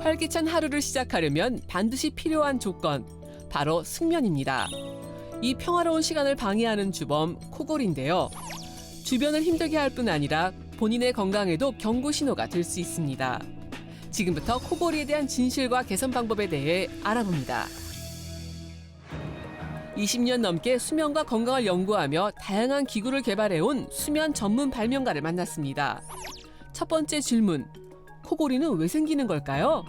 활기찬 하루를 시작하려면 반드시 필요한 조건, 바로 숙면입니다. 이 평화로운 시간을 방해하는 주범, 코골이인데요. 주변을 힘들게 할 뿐 아니라 본인의 건강에도 경고 신호가 될 수 있습니다. 지금부터 코골이에 대한 진실과 개선 방법에 대해 알아봅니다. 20년 넘게 수면과 건강을 연구하며 다양한 기구를 개발해온 수면 전문 발명가를 만났습니다. 첫 번째 질문, 코골이는 왜 생기는 걸까요?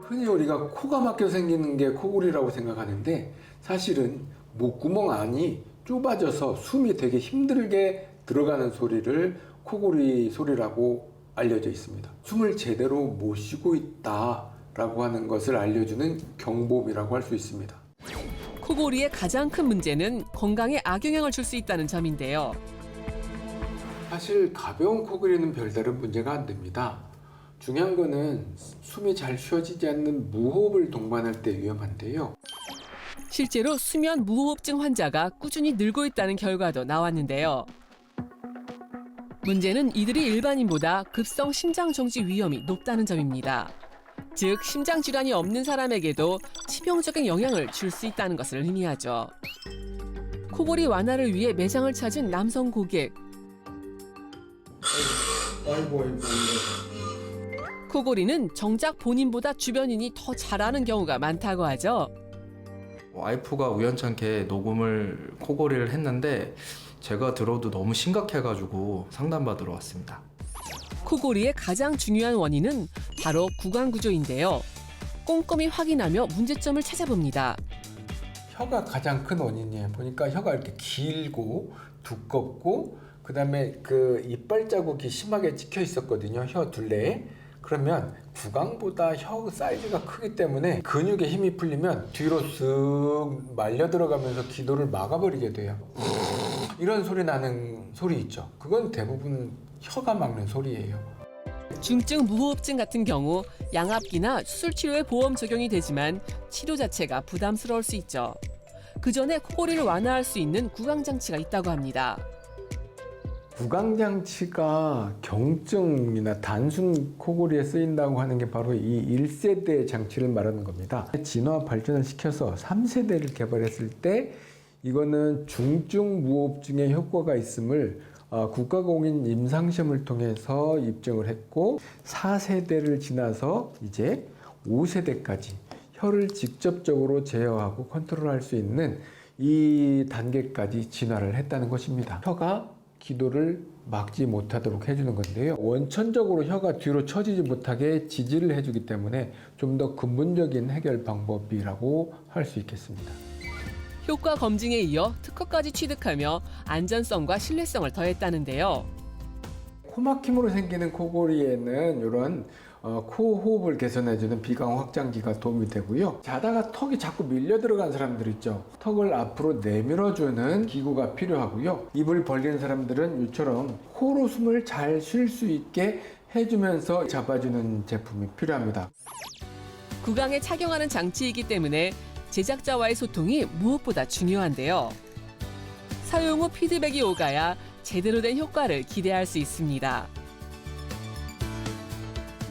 흔히 우리가 코가 막혀 생기는 게 코골이라고 생각하는데 사실은 목구멍 안이 좁아져서 숨이 되게 힘들게 들어가는 소리를 코골이 소리라고 알려져 있습니다. 숨을 제대로 못 쉬고 있다라고 하는 것을 알려주는 경보음이라고 할 수 있습니다. 코골이의 가장 큰 문제는 건강에 악영향을 줄 수 있다는 점인데요. 사실 가벼운 코골이는 별다른 문제가 안 됩니다. 중요한 거는 숨이 잘 쉬어지지 않는 무호흡을 동반할 때 위험한데요. 실제로 수면 무호흡증 환자가 꾸준히 늘고 있다는 결과도 나왔는데요. 문제는 이들이 일반인보다 급성 심장 정지 위험이 높다는 점입니다. 즉, 심장 질환이 없는 사람에게도 치명적인 영향을 줄 수 있다는 것을 의미하죠. 코골이 완화를 위해 매장을 찾은 남성 고객. 아이고. 코골이는 정작 본인보다 주변인이 더 잘하는 경우가 많다고 하죠. 와이프가 우연찮게 녹음을 코골이를 했는데 제가 들어도 너무 심각해가지고 상담받으러 왔습니다. 코골이의 가장 중요한 원인은 바로 구강 구조인데요. 꼼꼼히 확인하며 문제점을 찾아봅니다. 혀가 가장 큰 원인이에요. 보니까 혀가 이렇게 길고 두껍고 그다음에 그 이빨 자국이 심하게 찍혀 있었거든요. 혀 둘레에. 그러면 구강보다 혀 사이즈가 크기 때문에 근육에 힘이 풀리면 뒤로 쓱 말려 들어가면서 기도를 막아버리게 돼요. 이런 소리 나는 소리 있죠. 그건 대부분 혀가 막는 소리예요. 중증 무호흡증 같은 경우 양압기나 수술 치료에 보험 적용이 되지만 치료 자체가 부담스러울 수 있죠. 그 전에 코골이를 완화할 수 있는 구강 장치가 있다고 합니다. 구강장치가 경증이나 단순 코골이에 쓰인다고 하는 게 바로 이 1세대 장치를 말하는 겁니다. 진화 발전을 시켜서 3세대를 개발했을 때 이거는 중증 무호흡증에 효과가 있음을 국가공인 임상시험을 통해서 입증을 했고 4세대를 지나서 이제 5세대까지 혀를 직접적으로 제어하고 컨트롤할 수 있는 이 단계까지 진화를 했다는 것입니다. 혀가 기도를 막지 못하도록 해주는 건데요. 원천적으로 혀가 뒤로 처지지 못하게 지지를 해주기 때문에 좀 더 근본적인 해결 방법이라고 할 수 있겠습니다. 효과 검증에 이어 특허까지 취득하며 안전성과 신뢰성을 더했다는데요. 코막힘으로 생기는 코골이에는 이런 코 호흡을 개선해주는 비강 확장기가 도움이 되고요. 자다가 턱이 자꾸 밀려 들어간 사람들 있죠. 턱을 앞으로 내밀어주는 기구가 필요하고요. 입을 벌리는 사람들은 이처럼 코로 숨을 잘 쉴 수 있게 해주면서 잡아주는 제품이 필요합니다. 구강에 착용하는 장치이기 때문에 제작자와의 소통이 무엇보다 중요한데요. 사용 후 피드백이 오가야 제대로 된 효과를 기대할 수 있습니다.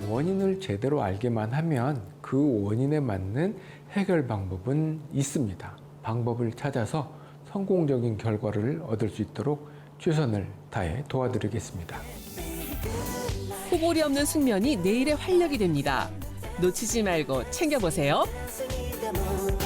원인을 제대로 알게만 하면 그 원인에 맞는 해결 방법은 있습니다. 방법을 찾아서 성공적인 결과를 얻을 수 있도록 최선을 다해 도와드리겠습니다. 코골이 없는 숙면이 내일의 활력이 됩니다. 놓치지 말고 챙겨보세요. Singing the moon.